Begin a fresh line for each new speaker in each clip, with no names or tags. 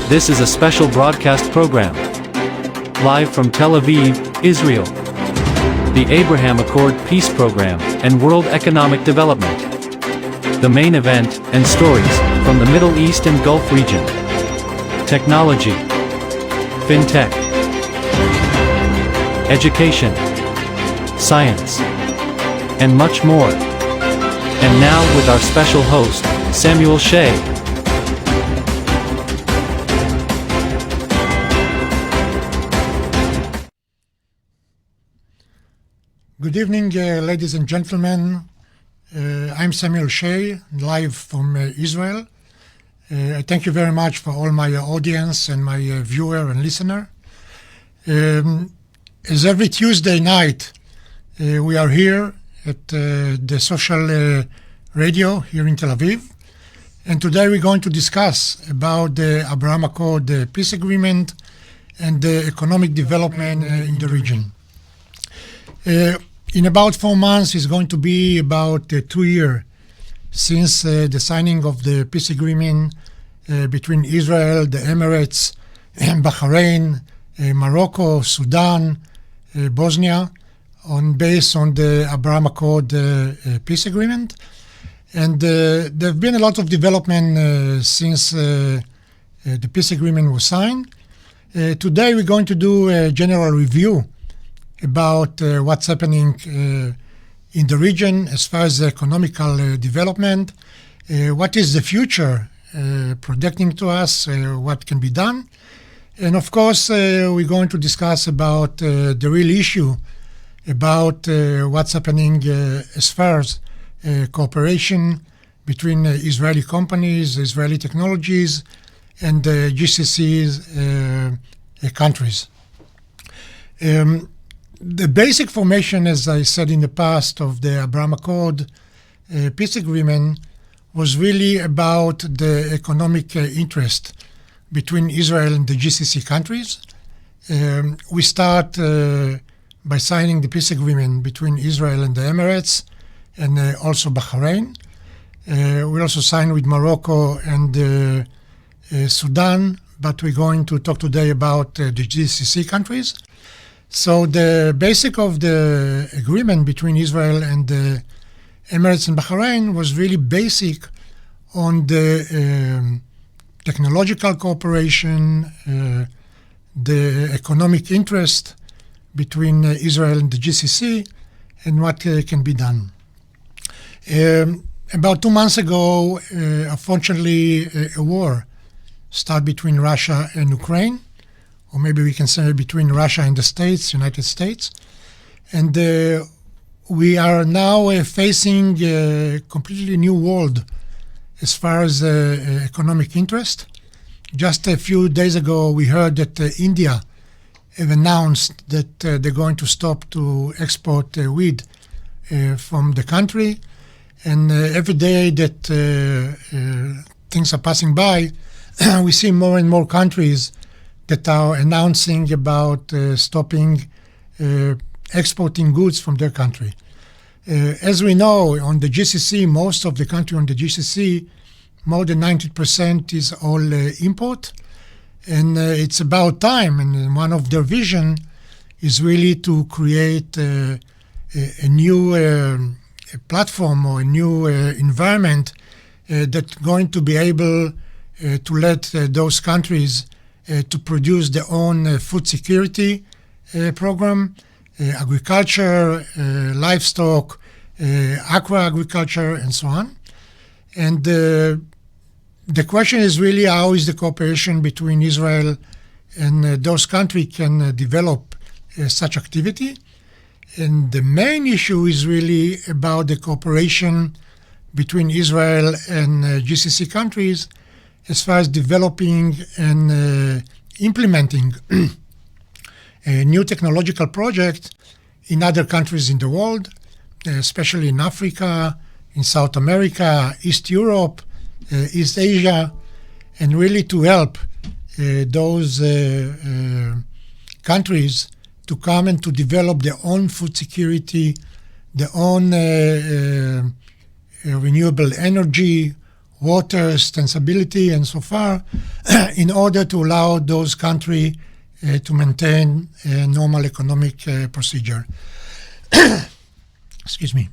This is a special broadcast program. Live from Tel Aviv, Israel. The Abraham Accord Peace Program and World Economic Development. The main event and stories from the Middle East and Gulf region. Technology. FinTech. Education. Science. And much more. And now with our special host, Samuel Shea.
Good evening, ladies and gentlemen. I'm Samuel Shea, live from Israel. I thank you very much for all my audience and my viewer and listener. As every Tuesday night, we are here at the social radio here in Tel Aviv. And today we're going to discuss about the Abraham Accord, the peace agreement, and the economic development in the region. In about 4 months, it's going to be about 2 years since the signing of the peace agreement between Israel, the Emirates, Bahrain, Morocco, Sudan, Bosnia, based on the Abraham Accord peace agreement. And there have been a lot of development since the peace agreement was signed. Today we're going to do a general review about what's happening in the region as far as the economical development, what is the future projecting to us, what can be done. And of course, we're going to discuss about the real issue about what's happening as far as cooperation between Israeli companies, Israeli technologies, and GCC's countries. The basic formation, as I said in the past, of the Abraham Accord peace agreement was really about the economic interest between Israel and the GCC countries. We start by signing the peace agreement between Israel and the Emirates and also Bahrain. We also signed with Morocco and Sudan, but we're going to talk today about the GCC countries. So the basic of the agreement between Israel and the Emirates and Bahrain was really basic on the technological cooperation, the economic interest between Israel and the GCC, and what can be done. About 2 months ago, unfortunately, a war started between Russia and Ukraine, or maybe we can say between Russia and the States, United States. And we are now facing a completely new world as far as economic interest. Just a few days ago, we heard that India have announced that they're going to stop to export weed from the country. And every day that things are passing by, we see more and more countries that are announcing about stopping exporting goods from their country. As we know, on the GCC, most of the country on the GCC, more than 90% is all import. And it's about time, and one of their vision is really to create a new platform or a new environment that's going to be able to let those countries to produce their own food security program, agriculture, livestock, aqua agriculture, and so on. And the question is really how is the cooperation between Israel and those countries can develop such activity. And the main issue is really about the cooperation between Israel and GCC countries as far as developing and implementing a new technological project in other countries in the world, especially in Africa, in South America, East Europe, East Asia, and really to help those countries to come and to develop their own food security, their own renewable energy, water, sustainability, and so far, in order to allow those countries to maintain a normal economic procedure. Excuse me.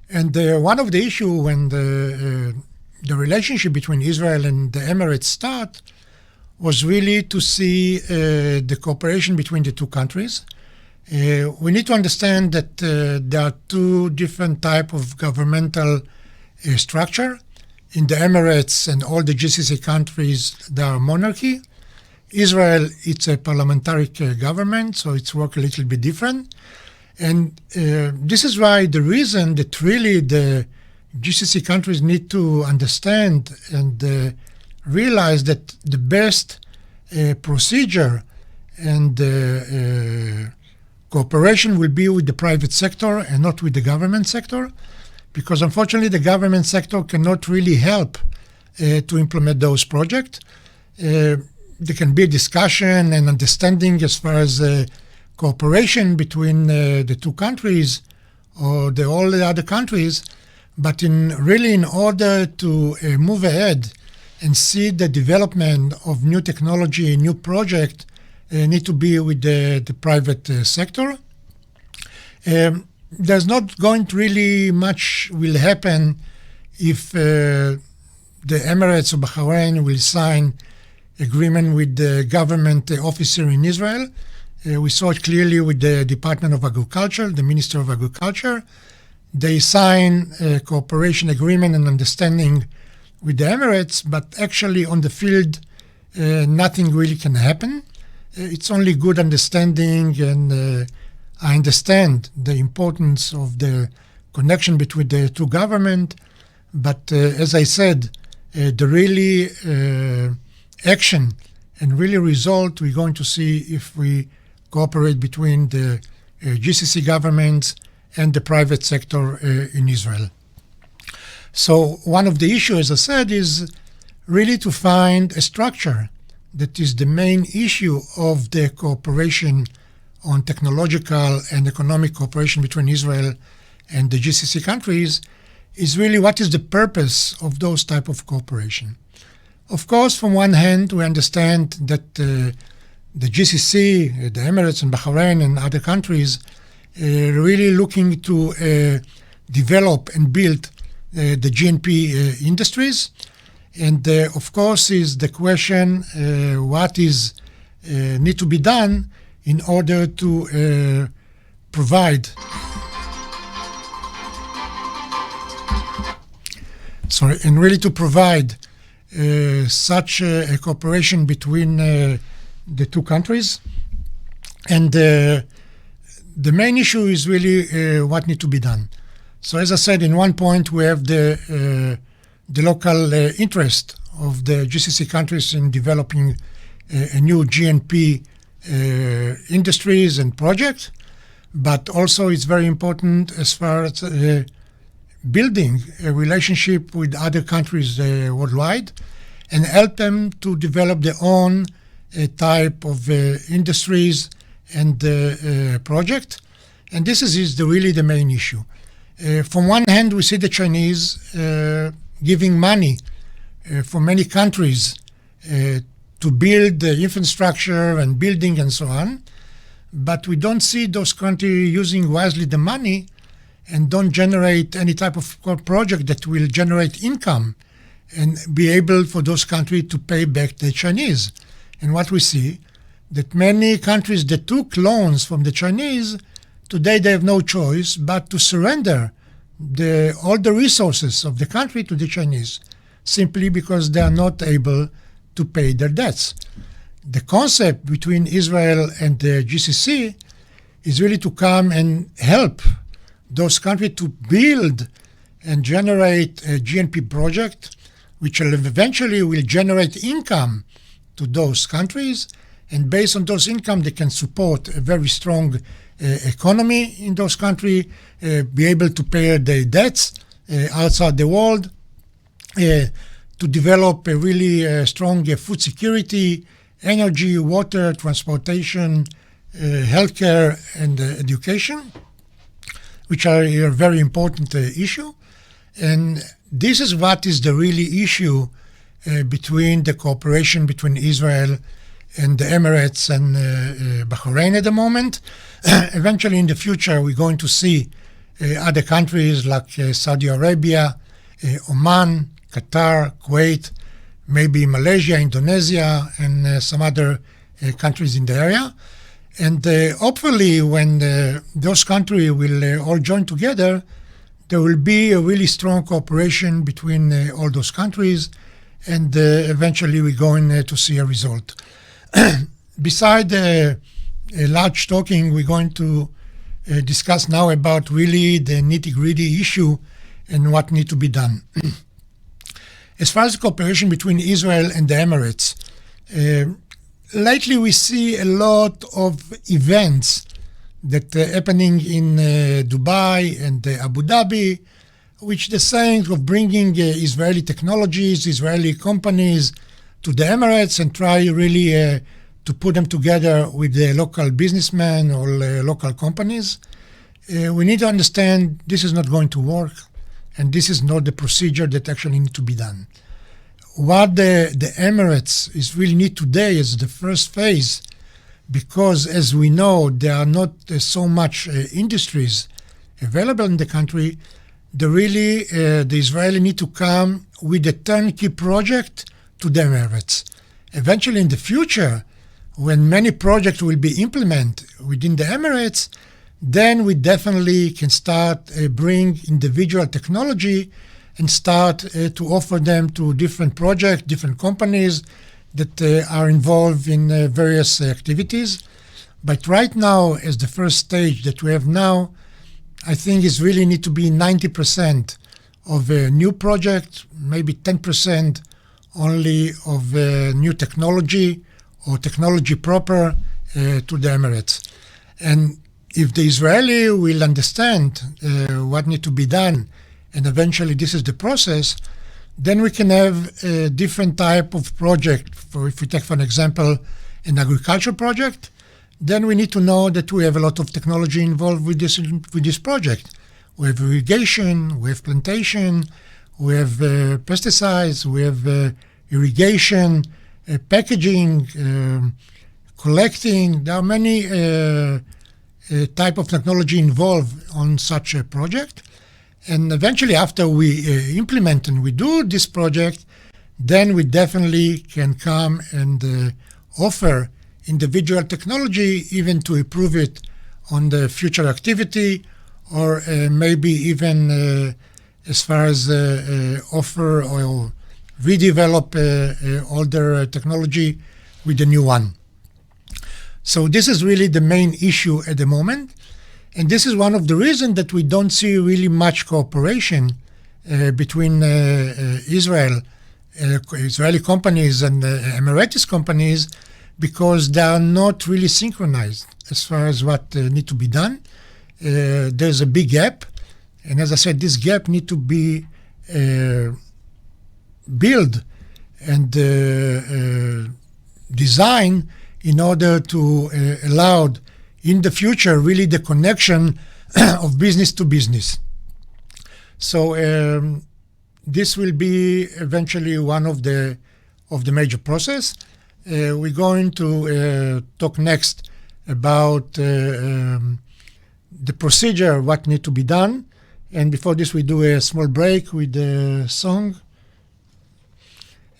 And one of the issues when the relationship between Israel and the Emirates start was really to see the cooperation between the two countries. We need to understand that there are two different types of governmental structure. In the Emirates and all the GCC countries, there are monarchy. Israel, it's a parliamentaric government, so it's work a little bit different. And this is why the reason that really the GCC countries need to understand and realize that the best procedure and cooperation will be with the private sector and not with the government sector, because unfortunately the government sector cannot really help to implement those projects. There can be a discussion and understanding as far as cooperation between the two countries or all the other countries, but in order to move ahead and see the development of new technology, new project, need to be with the private sector. There's not going to really much will happen if the Emirates or Bahrain will sign agreement with the government officer in Israel. We saw it clearly with the Department of Agriculture, the Minister of Agriculture. They sign a cooperation agreement and understanding with the Emirates, but actually on the field, nothing really can happen. It's only good understanding, and I understand the importance of the connection between the two governments. But as I said, the really action and really result we're going to see if we cooperate between the GCC governments and the private sector in Israel. So one of the issues, as I said, is really to find a structure that is the main issue of the cooperation on technological and economic cooperation between Israel and the GCC countries, is really what is the purpose of those type of cooperation. Of course, from one hand, we understand that the GCC, the Emirates and Bahrain and other countries, really looking to develop and build the GNP industries. And of course is the question what is need to be done in order to provide and really to provide such a cooperation between the two countries. And the main issue is really what needs to be done. So as I said, in one point we have the local interest of the GCC countries in developing a new GNP industries and projects, but also it's very important as far as building a relationship with other countries worldwide and help them to develop their own type of industries and project. And this is really the main issue. From one hand, we see the Chinese giving money for many countries to build the infrastructure and building and so on, but we don't see those countries using wisely the money and don't generate any type of project that will generate income and be able for those countries to pay back the Chinese. And what we see, that many countries that took loans from the Chinese, today they have no choice but to surrender all the resources of the country to the Chinese, simply because they are not able to pay their debts. The concept between Israel and the GCC is really to come and help those countries to build and generate a GNP project, which eventually will generate income to those countries. And based on those income, they can support a very strong economy in those countries, be able to pay their debts outside the world, to develop a really strong food security, energy, water, transportation, healthcare, and education, which are a very important issue. And this is what is the really issue between the cooperation between Israel and the Emirates and Bahrain at the moment. Eventually in the future we're going to see other countries like Saudi Arabia, Oman, Qatar, Kuwait, maybe Malaysia, Indonesia, and some other countries in the area. And hopefully when those countries will all join together, there will be a really strong cooperation between all those countries, and eventually we're going to see a result. Beside large talking, we're going to discuss now about really the nitty-gritty issue and what needs to be done. As far as the cooperation between Israel and the Emirates, lately we see a lot of events that are happening in Dubai and Abu Dhabi, which the saying of bringing Israeli technologies, Israeli companies to the Emirates and try really to put them together with the local businessmen or local companies. We need to understand this is not going to work, and this is not the procedure that actually needs to be done. What the Emirates is really need today is the first phase, because as we know, there are not so much industries available in the country. The Israeli need to come with a turnkey project to the Emirates. Eventually in the future, when many projects will be implemented within the Emirates, then we definitely can start bring individual technology and start to offer them to different projects, different companies that are involved in various activities. But right now, as the first stage that we have now, I think is really need to be 90% of a new project, maybe 10% only of new technology or technology proper to the Emirates. And if the Israeli will understand what needs to be done, and eventually this is the process, then we can have a different type of project. If we take, for example, an agriculture project, then we need to know that we have a lot of technology involved with this project. We have irrigation, we have plantation, we have pesticides, we have irrigation, packaging, collecting. There are many type of technology involved on such a project. And eventually after we implement and we do this project, then we definitely can come and offer individual technology even to improve it on the future activity, or maybe even as far as offer or redevelop older technology with the new one. So this is really the main issue at the moment. And this is one of the reasons that we don't see really much cooperation between Israeli companies and Emiratis companies, because they are not really synchronized as far as what need to be done. There's a big gap. And as I said, this gap need to be built and designed in order to allow in the future really the connection of business to business. So this will be eventually one of the major process. We're going to talk next about the procedure, what need to be done. And before this, we do a small break with a song.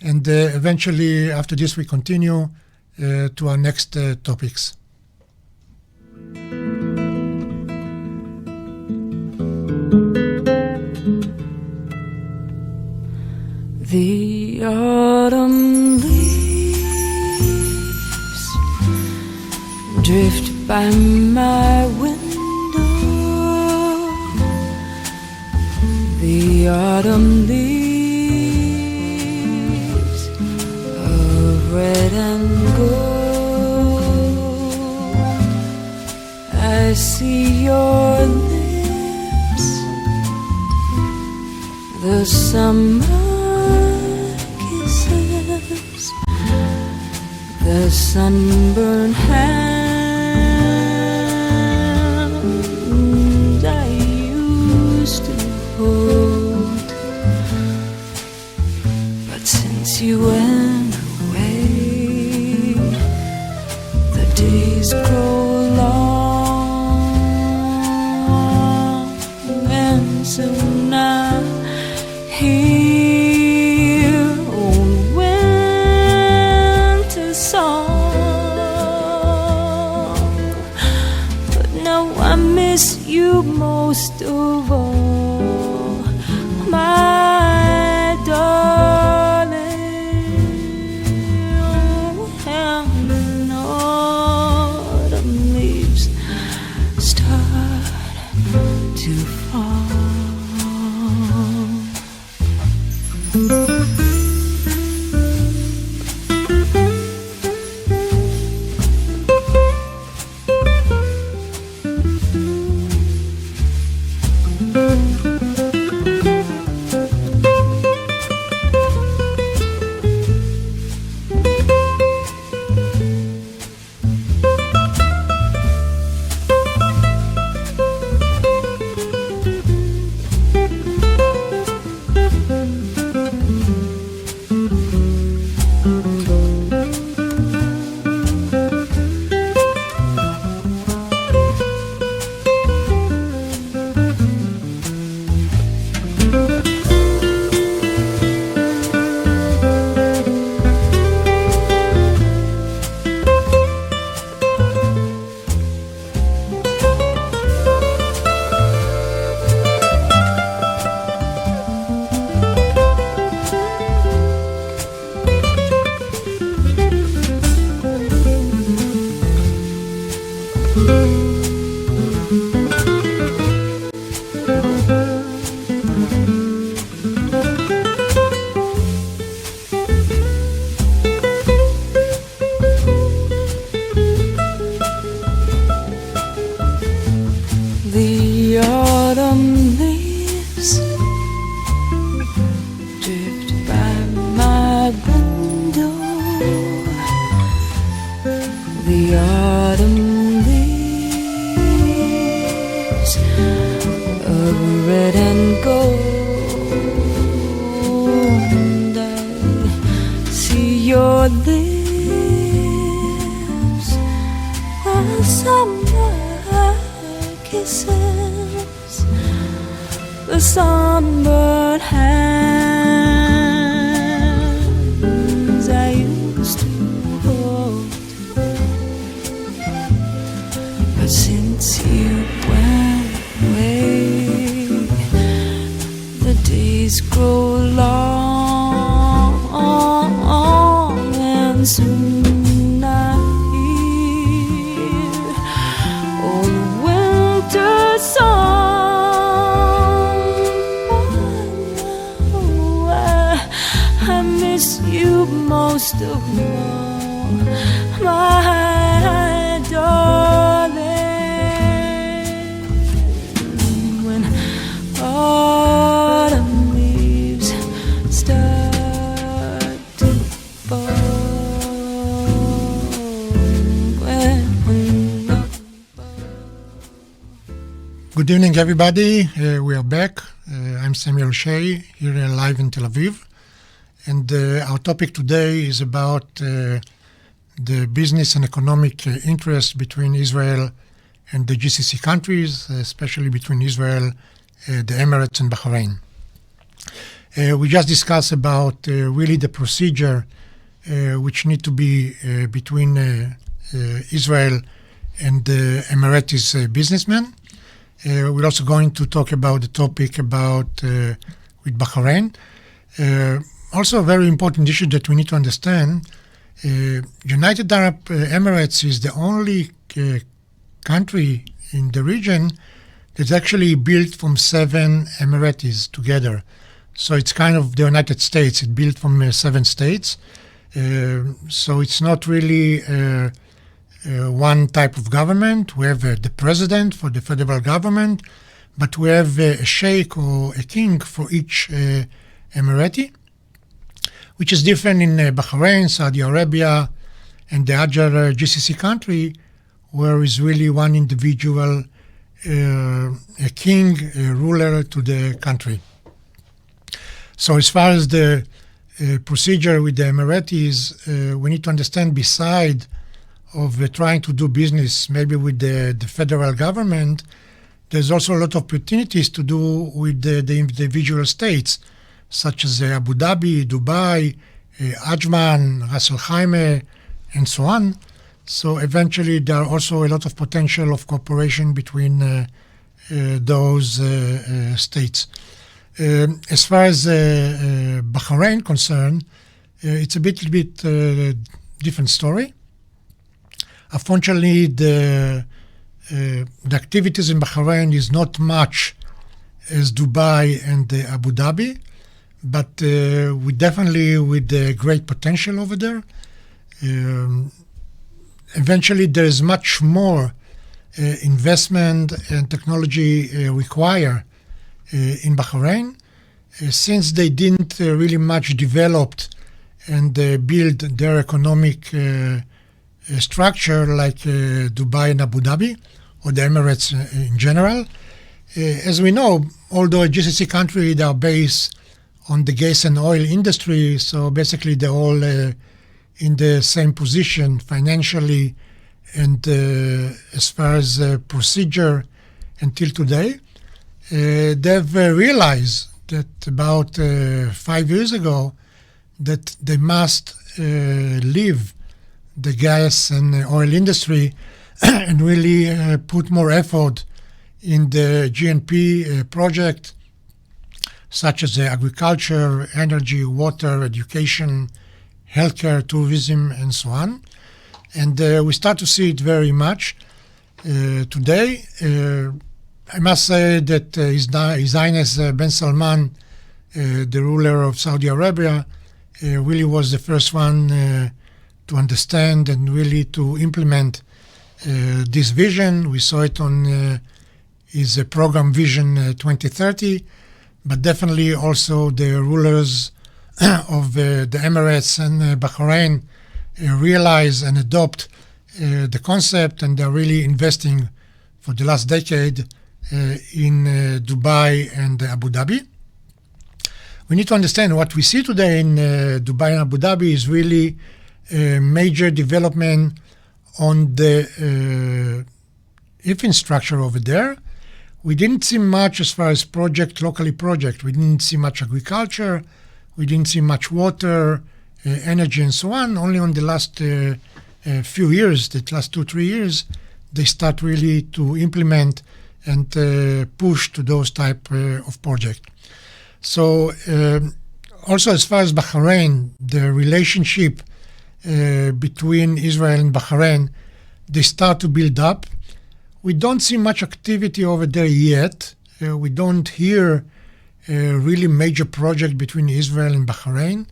And eventually, after this, we continue to our next topics.
The autumn leaves drift by my window. The autumn leaves of red and gold. I see your lips, the summer kisses, the sunburned hand I used to hold. since you went away. The days grow long, and soon I hear old winter song. But now I miss you most of all, my darling. And autumn leaves start to fall. The autumn leaves drift by my window. The autumn leaves of red and gold. I see your lips while summer kisses the sunburned hands I used to hold. But since you went away, the days grow long, and soon I hear old winter song. Oh, I miss you most of all, my darling. When autumn leaves start to fall,
Good evening, everybody. We are back. I'm Samuel Shea, here live in Tel Aviv. And our topic today is about the business and economic interests between Israel and the GCC countries, especially between Israel, the Emirates, and Bahrain. We just discussed about really the procedure which need to be between Israel and the Emiratis businessmen. We're also going to talk about the topic about with Bahrain. Also a very important issue that we need to understand, United Arab Emirates is the only country in the region that's actually built from 7 Emiratis together. So it's kind of the United States. It's built from 7 states. So it's not really one type of government. We have the president for the federal government, but we have a sheikh or a king for each Emirati, which is different in Bahrain, Saudi Arabia, and the other GCC country, where is really one individual, a king, a ruler to the country. So as far as the procedure with the Emiratis, we need to understand beside of trying to do business maybe with the federal government, there's also a lot of opportunities to do with the individual states, such as Abu Dhabi, Dubai, Ajman, Ras Al Khaimah, and so on. So eventually there are also a lot of potential of cooperation between those states. As far as Bahrain concerned, it's a bit different story. Unfortunately, the activities in Bahrain is not much as Dubai and Abu Dhabi, but we definitely with great potential over there. Eventually, there is much more investment and technology required in Bahrain, since they didn't really much developed and build their economic structure like Dubai and Abu Dhabi or the Emirates in general. As we know, although a GCC country, they are based on the gas and oil industry, so basically they're all in the same position financially and as far as procedure until today. They've realized that about 5 years ago that they must leave the gas and oil industry and really put more effort in the GNP project, such as agriculture, energy, water, education, healthcare, tourism, and so on. And we start to see it very much today. I must say that His Highness bin Salman, the ruler of Saudi Arabia, really was the first one to understand and really to implement this vision. We saw it on his program Vision 2030, but definitely also the rulers of the Emirates and Bahrain realize and adopt the concept, and they're really investing for the last decade in Dubai and Abu Dhabi. We need to understand what we see today in Dubai and Abu Dhabi is really a major development on the infrastructure over there. We didn't see much as far as locally project. We didn't see much agriculture. We didn't see much water, energy, and so on. Only on the last few years, the last 2-3 years, they start really to implement and push to those type of projects. So also as far as Bahrain, the relationship between Israel and Bahrain, they start to build up. We don't see much activity over there yet. We don't hear really major project between Israel and Bahrain.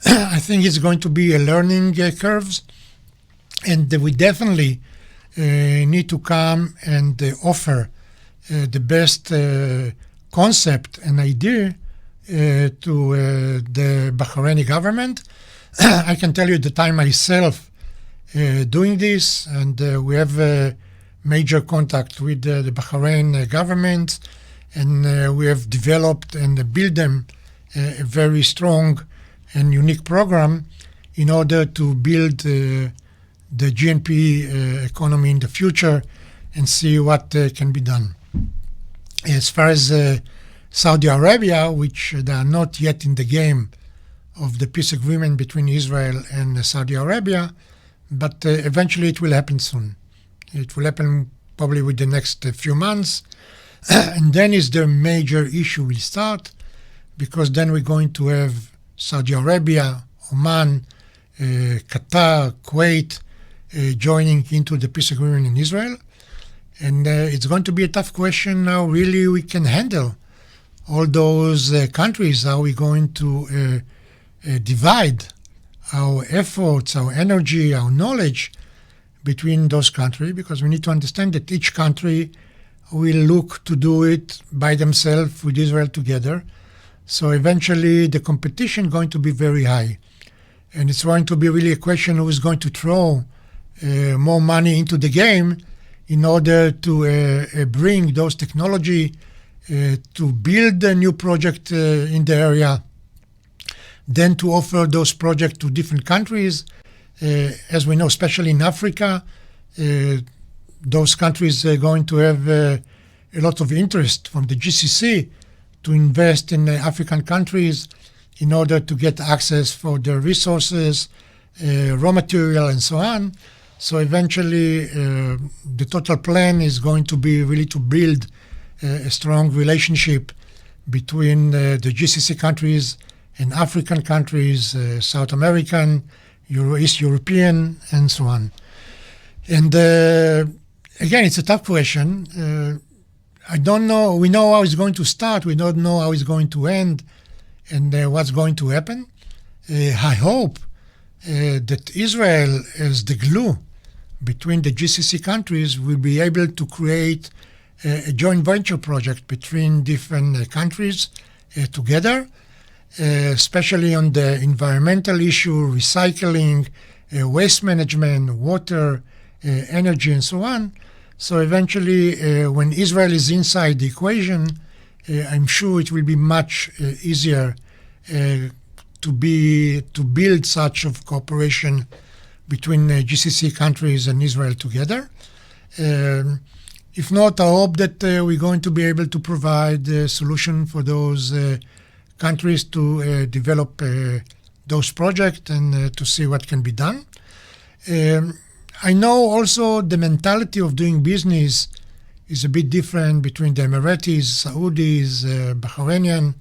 I think it's going to be a learning curve, and we definitely need to come and offer the best concept and idea to the Bahraini government. I can tell you the time myself doing this, and we have major contact with the Bahrain government, and we have developed and built them a very strong and unique program in order to build the GNP economy in the future and see what can be done. As far as Saudi Arabia, which they are not yet in the game of the peace agreement between Israel and Saudi Arabia, but eventually it will happen soon. It will happen probably within the next few months, and then is the major issue will start, because then we're going to have Saudi Arabia, Oman, Qatar, Kuwait joining into the peace agreement in Israel. And it's going to be a tough question now, really, we can handle all those countries. How are we going to divide our efforts, our energy, our knowledge between those countries? Because we need to understand that each country will look to do it by themselves with Israel together. So eventually the competition is going to be very high. And it's going to be really a question who is going to throw more money into the game in order to bring those technology to build a new project in the area, then to offer those projects to different countries. As we know, especially in Africa, those countries are going to have a lot of interest from the GCC to invest in African countries in order to get access for their resources, raw material, and so on. So eventually, the total plan is going to be really to build a strong relationship between the GCC countries and African countries, South American, East European, and so on. And again, it's a tough question. I don't know. We know how it's going to start. We don't know how it's going to end and what's going to happen. I hope that Israel, as the glue between the GCC countries, will be able to create a joint venture project between different countries together, especially on the environmental issue, recycling, waste management, water, energy, and so on. So eventually, when Israel is inside the equation, I'm sure it will be much easier to build such of cooperation between GCC countries and Israel together. If not, I hope that we're going to be able to provide a solution for those countries to develop those projects and to see what can be done. I know also the mentality of doing business is a bit different between the Emiratis, Saudis, Bahrainian,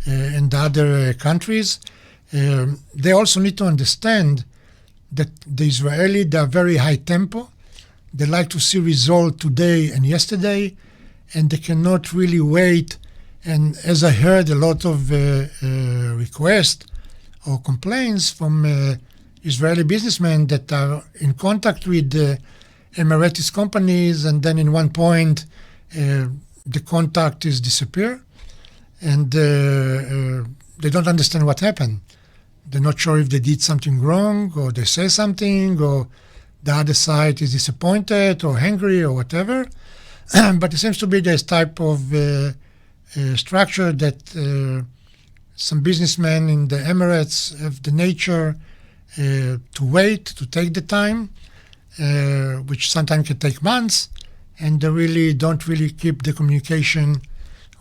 and the other countries. They also need to understand that the Israeli, they are very high tempo. They like to see result today and yesterday, and they cannot really wait. And as I heard a lot of requests or complaints from Israeli businessmen that are in contact with Emiratis companies, and then in one point the contact is disappear, and they don't understand what happened. They're not sure if they did something wrong, or they say something, or the other side is disappointed or angry or whatever. But it seems to be this type of structure that some businessmen in the Emirates have the nature to wait, to take the time, which sometimes can take months, and they really don't really keep the communication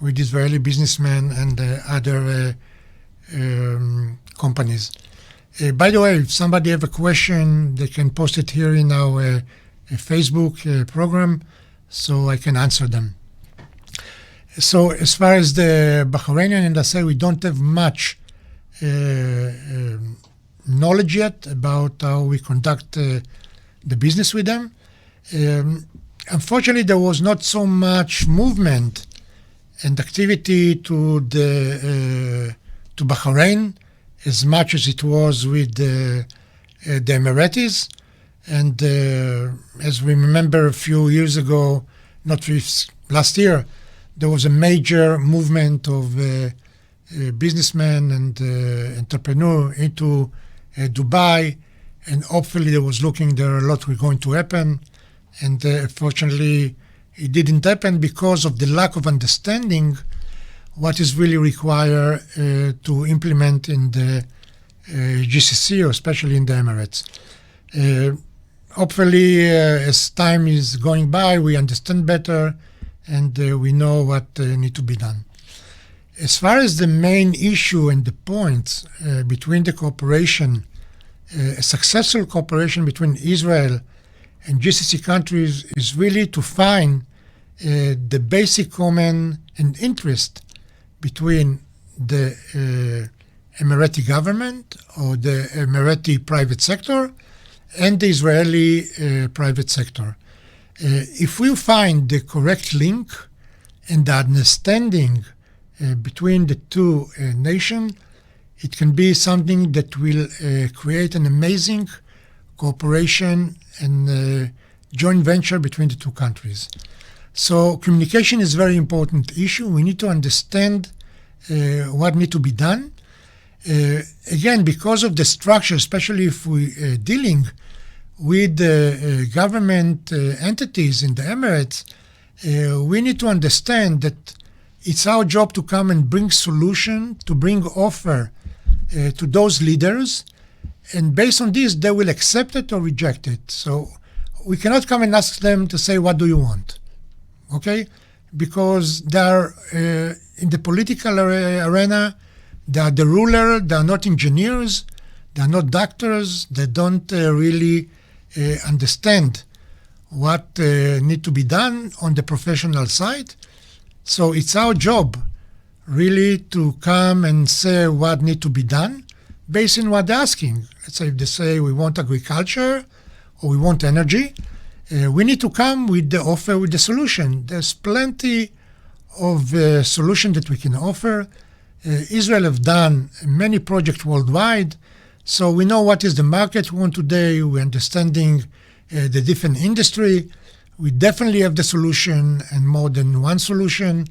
with Israeli businessmen and other companies. By the way, if somebody have a question, they can post it here in our Facebook program, so I can answer them. So as far as the Bahrainian, and I say we don't have much knowledge yet about how we conduct the business with them. Unfortunately, there was not so much movement and activity to Bahrain as much as it was with the Emiratis. And as we remember a few years ago, last year, there was a major movement of businessmen and entrepreneurs into Dubai, and hopefully there was looking there a lot was going to happen. And unfortunately, it didn't happen because of the lack of understanding what is really required to implement in the GCC, or especially in the Emirates. Hopefully, as time is going by, we understand better and we know what need to be done. As far as the main issue and the points between the cooperation, a successful cooperation between Israel and GCC countries is really to find the basic common and interest between the Emirati government or the Emirati private sector and the Israeli private sector. If we find the correct link and the understanding between the two nations, it can be something that will create an amazing cooperation and joint venture between the two countries. So communication is a very important issue. We need to understand what needs to be done. Again, because of the structure, especially if we're dealing with government entities in the Emirates, we need to understand that it's our job to come and bring solution, to bring offer to those leaders, and based on this, they will accept it or reject it. So we cannot come and ask them to say, what do you want? Okay? Because they are in the political arena, they are the ruler, they are not engineers, they are not doctors, they don't really understand what need to be done on the professional side. So it's our job really to come and say what need to be done based on what they're asking. Let's say if they say we want agriculture or we want energy, we need to come with the offer, with the solution. There's plenty of solutions that we can offer. Israel have done many projects worldwide, so we know what is the market we want today. We're understanding the different industry. We definitely have the solution and more than one solution,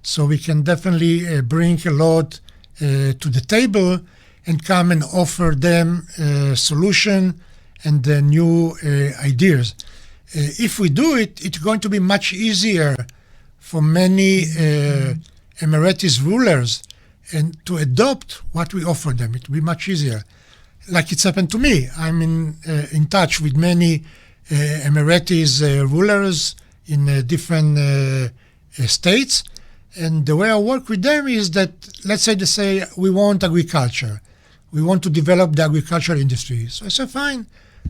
so we can definitely bring a lot to the table and come and offer them a solution and new ideas. If we do it, it's going to be much easier for many Emiratis rulers and to adopt what we offer them. It will be much easier. Like it's happened to me. I'm in touch with many Emiratis rulers in different states. And the way I work with them is that, let's say they say, we want agriculture. We want to develop the agricultural industry. So I said, fine.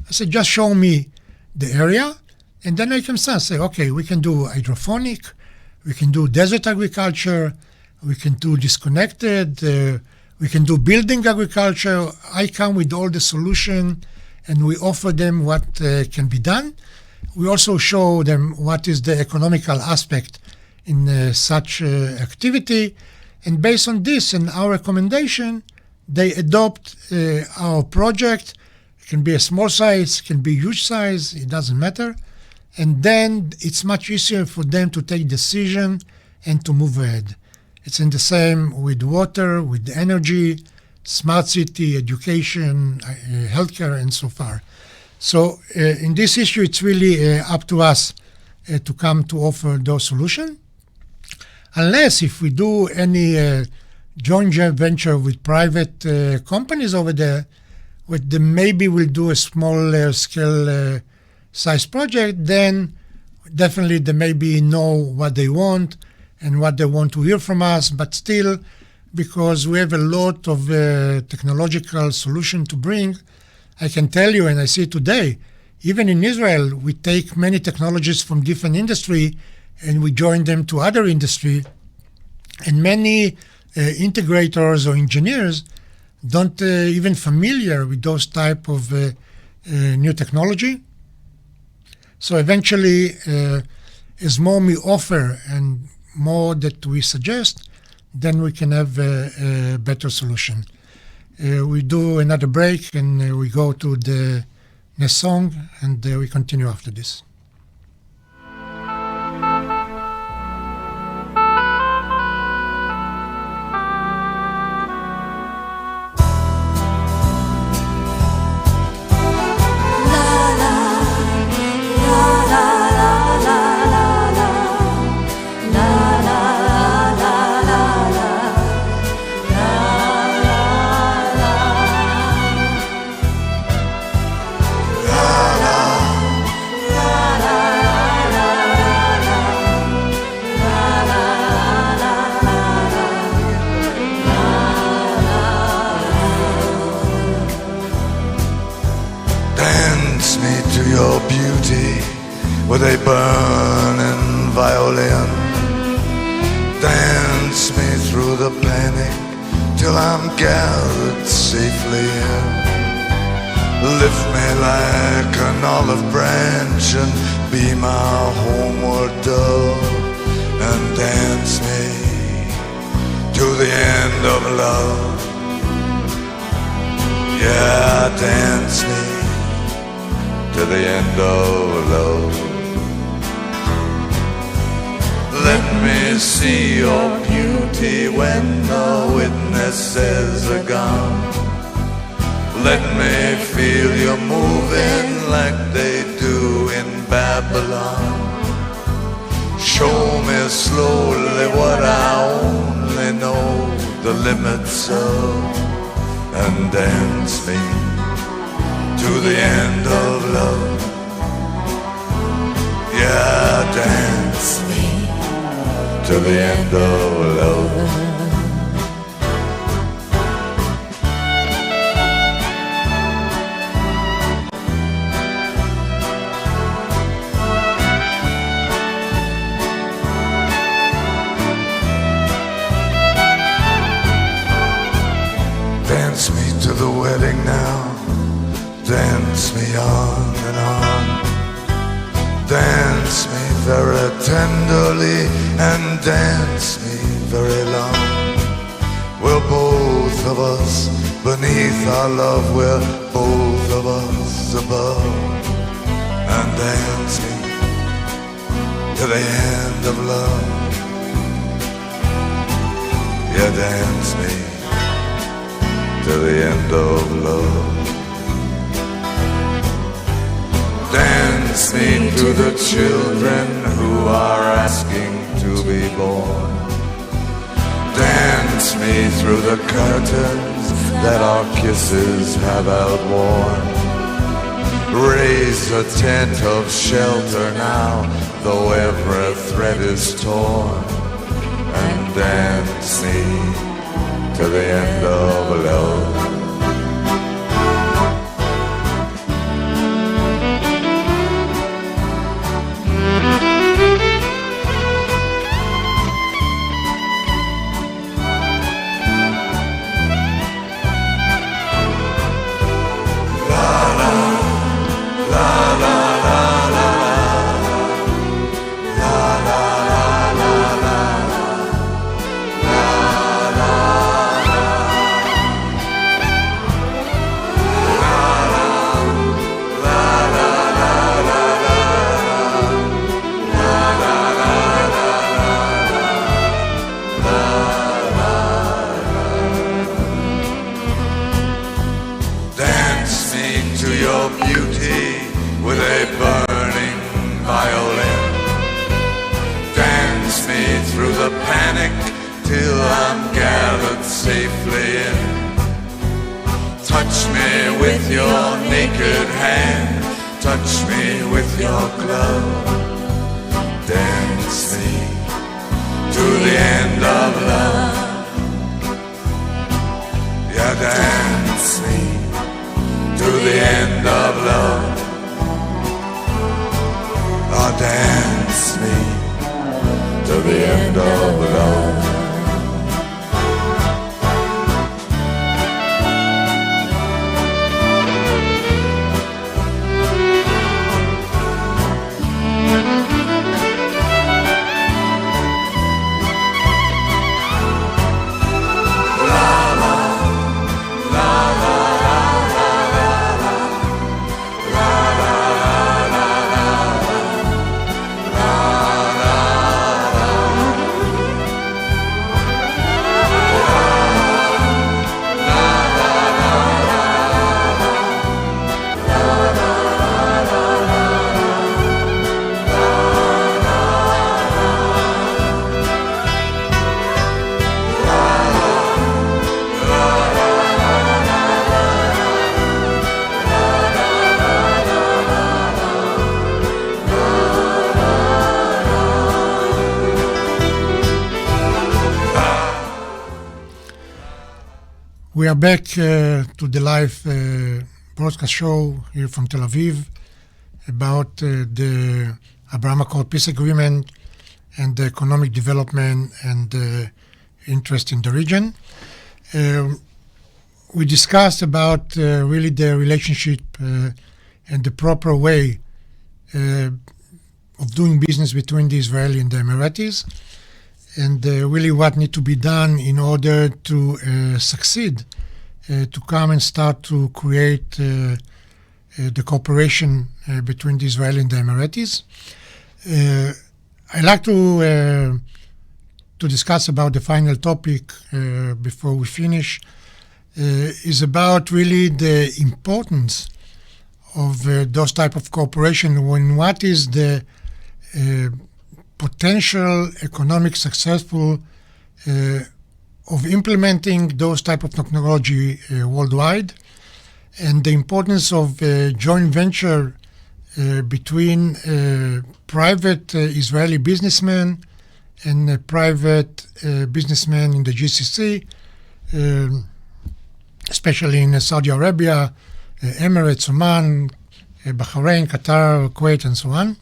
I said, just show me the area. And then I can start say, okay, we can do hydroponic. We can do desert agriculture. We can do disconnected. We can do building agriculture. I come with all the solution and we offer them what can be done. We also show them what is the economical aspect in such activity. And based on this and our recommendation, they adopt our project. It can be a small size, it can be huge size, it doesn't matter. And then it's much easier for them to take decision and to move ahead. It's in the same with water, with energy, smart city, education, healthcare, and so far. So in this issue, it's really up to us to come to offer those solutions. Unless if we do any joint venture with private companies over there, maybe we'll do a small scale size project, then definitely they maybe know what they want and what they want to hear from us, but still, because we have a lot of technological solution to bring, I can tell you, and I see today, even in Israel, we take many technologies from different industry and we join them to other industry, and many integrators or engineers don't even familiar with those type of new technology. So eventually, as more we offer and more that we suggest, then we can have a better solution. We do another break and we go to the next song and we continue after this.
With a burning violin, dance me through the panic till I'm gathered safely in. Lift me like an olive branch and be my homeward dove, and dance me to the end of love. Yeah, dance me to the end of love. Let me see your beauty when the witnesses are gone. Let me feel you moving like they do in Babylon. Show me slowly what I only know the limits of, and dance me to the end of love. Yeah, dance me to the end of love. Dance me to the wedding now, dance me on and on. Dance me very tenderly and dance me very long. We're both of us beneath our love, we're both of us above. And dance me to the end of love. Yeah, dance me to the end of love. Dance me to the children who are asking to be born. Dance me through the curtains that our kisses have outworn. Raise a tent of shelter now, though every thread is torn. And dance me to the end of love. Till I'm gathered safely in. Touch me with your naked hand, touch me with your glove. Dance me to the end of love. Yeah, dance me to the end of love. Oh, dance me to the end of love.
We are back to the live broadcast show here from Tel Aviv about the Abraham Accord Peace Agreement and the economic development and interest in the region. We discussed about really the relationship and the proper way of doing business between the Israeli and the Emiratis, and really what needs to be done in order to succeed, to come and start to create the cooperation between the Israeli and the Emiratis. I'd like to discuss about the final topic before we finish, is about really the importance of those type of cooperation when what is the potential economic successful of implementing those type of technology worldwide, and the importance of joint venture between private Israeli businessmen and private businessmen in the GCC, especially in Saudi Arabia, Emirates, Oman, Bahrain, Qatar, Kuwait, and so on.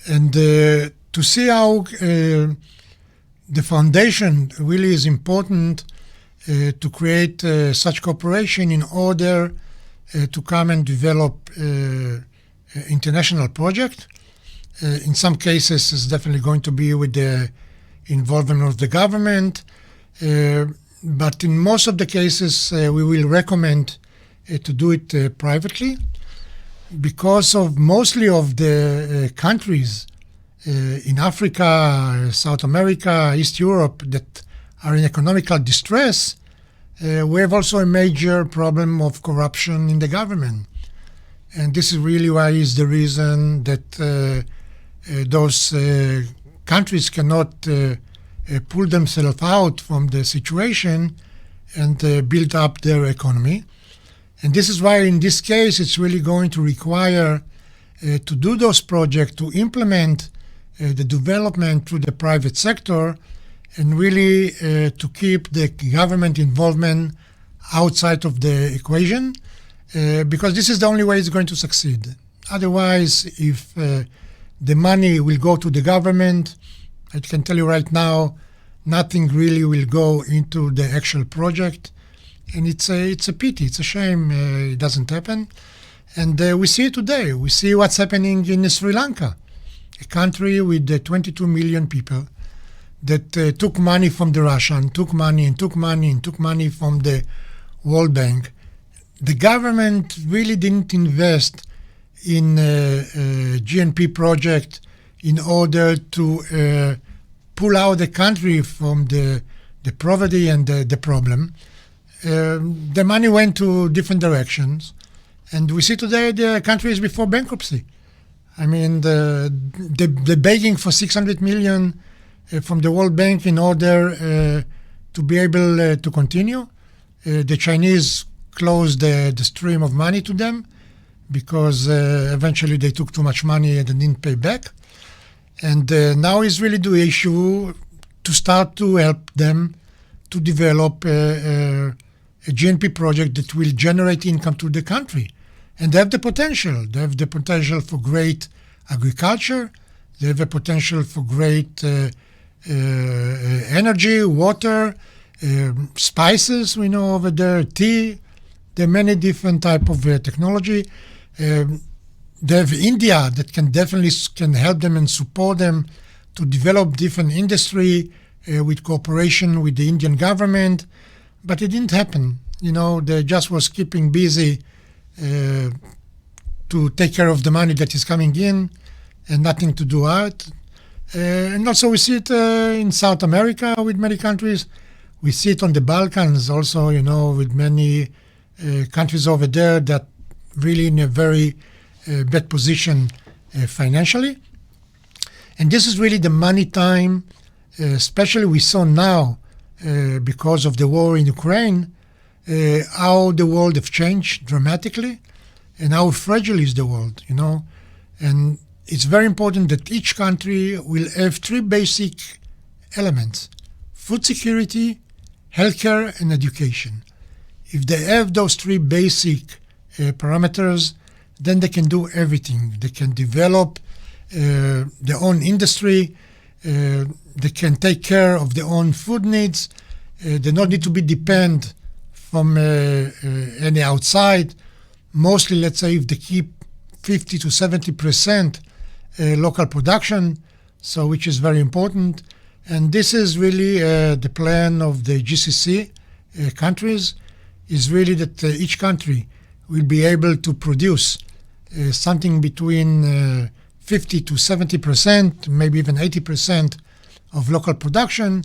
And to see how the foundation really is important to create such cooperation in order to come and develop international project. In some cases, it's definitely going to be with the involvement of the government, but in most of the cases, we will recommend to do it privately, because of mostly of the countries in Africa, South America, East Europe that are in economical distress. We have also a major problem of corruption in the government. And this is really why is the reason that those countries cannot pull themselves out from the situation and build up their economy. And this is why in this case it's really going to require to do those projects, to implement the development through the private sector, and really to keep the government involvement outside of the equation, because this is the only way it's going to succeed. Otherwise, if the money will go to the government, I can tell you right now, nothing really will go into the actual project. And it's a pity, it's a shame it doesn't happen. And we see it today. We see what's happening in Sri Lanka, a country with 22 million people that took money from the Russian, took money from the World Bank. The government really didn't invest in a GNP project in order to pull out the country from the poverty and the problem. The money went to different directions, and we see today the country is before bankruptcy. I mean, the begging for 600 million from the World Bank in order to be able to continue. The Chinese closed the stream of money to them because eventually they took too much money and they didn't pay back. And now is really the issue to start to help them to develop a GNP project that will generate income to the country. And they have the potential. They have the potential for great agriculture. They have a potential for great energy, water, spices, we know over there, tea. There are many different type of technology. They have India that can definitely can help them and support them to develop different industry with cooperation with the Indian government. But it didn't happen. You know, they just was keeping busy to take care of the money that is coming in and nothing to do out. And also we see it in South America with many countries. We see it on the Balkans also, you know, with many countries over there that really in a very bad position financially. And this is really the money time, especially we saw now because of the war in Ukraine, how the world have changed dramatically and how fragile is the world, you know. And it's very important that each country will have three basic elements: food security, healthcare, and education. If they have those three basic parameters, then they can do everything. They can develop their own industry, they can take care of their own food needs, they don't need to be dependent from any outside. Mostly, let's say, if they keep 50 to 70% local production, so which is very important. And this is really the plan of the GCC countries, is really that each country will be able to produce something between 50 to 70%, maybe even 80% of local production,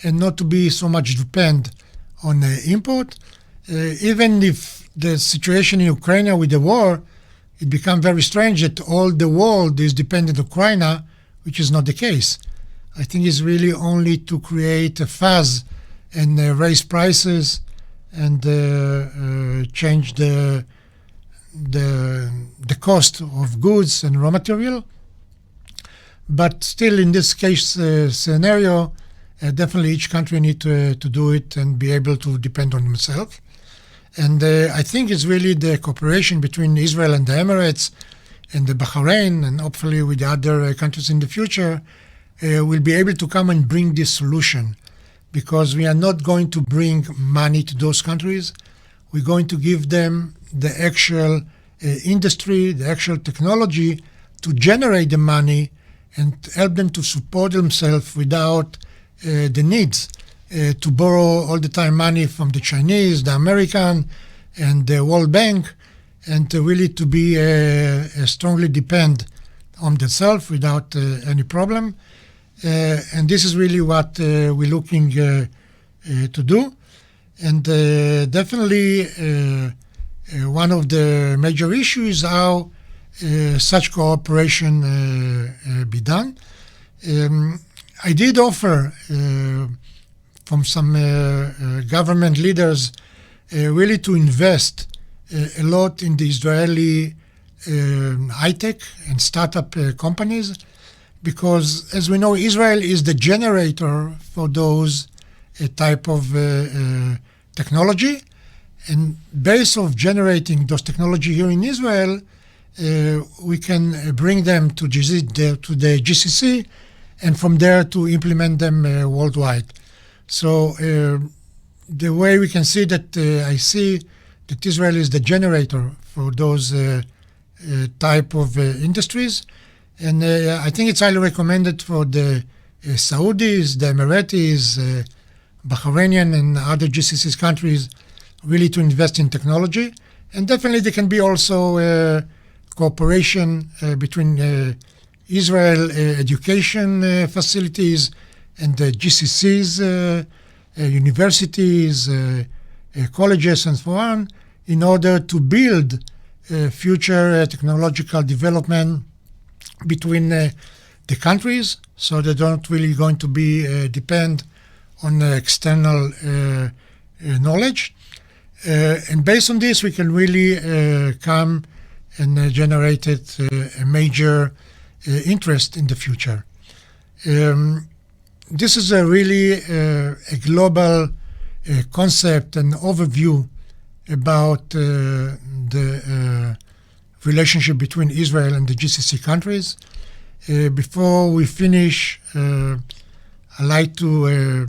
and not to be so much dependent on import. Even if the situation in Ukraine with the war, it becomes very strange that all the world is dependent on Ukraine, which is not the case. I think it's really only to create a fuzz and raise prices and change the cost of goods and raw material. But still, in this case scenario, definitely each country need to do it and be able to depend on themselves. And I think it's really the cooperation between Israel and the Emirates and the Bahrain, and hopefully with the other countries in the future, will be able to come and bring this solution. Because we are not going to bring money to those countries. We're going to give them the actual industry, the actual technology to generate the money and help them to support themselves without the needs to borrow all the time money from the Chinese, the American, and the World Bank, and really to be strongly depend on themselves without any problem. And this is really what we're looking to do. And definitely one of the major issues is how such cooperation be done. I did offer from some government leaders really to invest a lot in the Israeli high-tech and startup companies, because as we know, Israel is the generator for those type of technology. And based of generating those technology here in Israel, we can bring them to the GCC, and from there to implement them worldwide. So the way we can see that, I see that Israel is the generator for those type of industries. And I think it's highly recommended for the Saudis, the Emiratis, Bahrainian and other GCC countries really to invest in technology. And definitely there can be also cooperation between Israel education facilities and the GCCs, universities, colleges and so on, in order to build future technological development between the countries, so they don't really going to be depend on external knowledge. And based on this, we can really come and generate a major interest in the future. This is a really a global concept and overview about the relationship between Israel and the GCC countries. Before we finish, I'd like to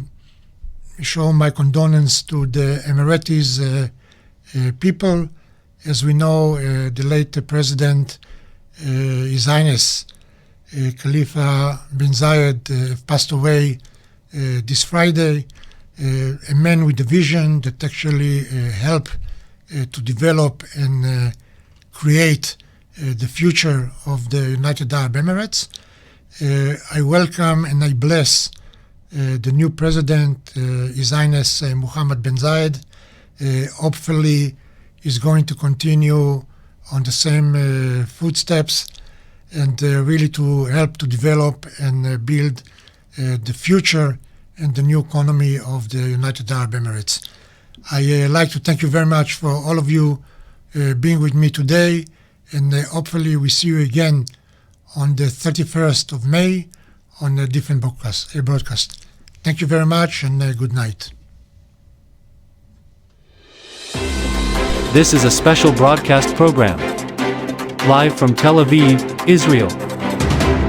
show my condolence to the Emiratis people. As we know, the late President, His Highness Khalifa bin Zayed, passed away this Friday. A man with a vision that actually helped to develop and create the future of the United Arab Emirates. I welcome and I bless the new president, His Highness Mohammed bin Zayed. Hopefully, is going to continue on the same footsteps and really to help to develop and build the future and the new economy of the United Arab Emirates. I like to thank you very much for all of you being with me today, and hopefully we see you again on the 31st of May on a different broadcast. Thank you very much and good night.
This is a special broadcast program, live from Tel Aviv, Israel.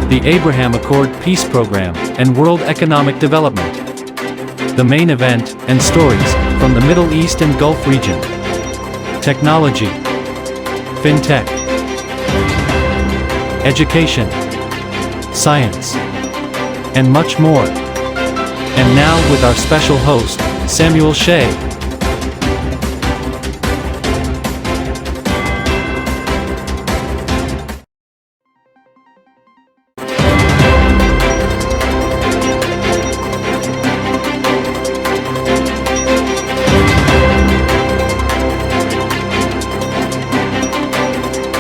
The Abraham Accord Peace Program and World Economic Development. The main event and stories from the Middle East and Gulf region. Technology, FinTech, education, science, and much more. And now with our special host, Samuel Shea.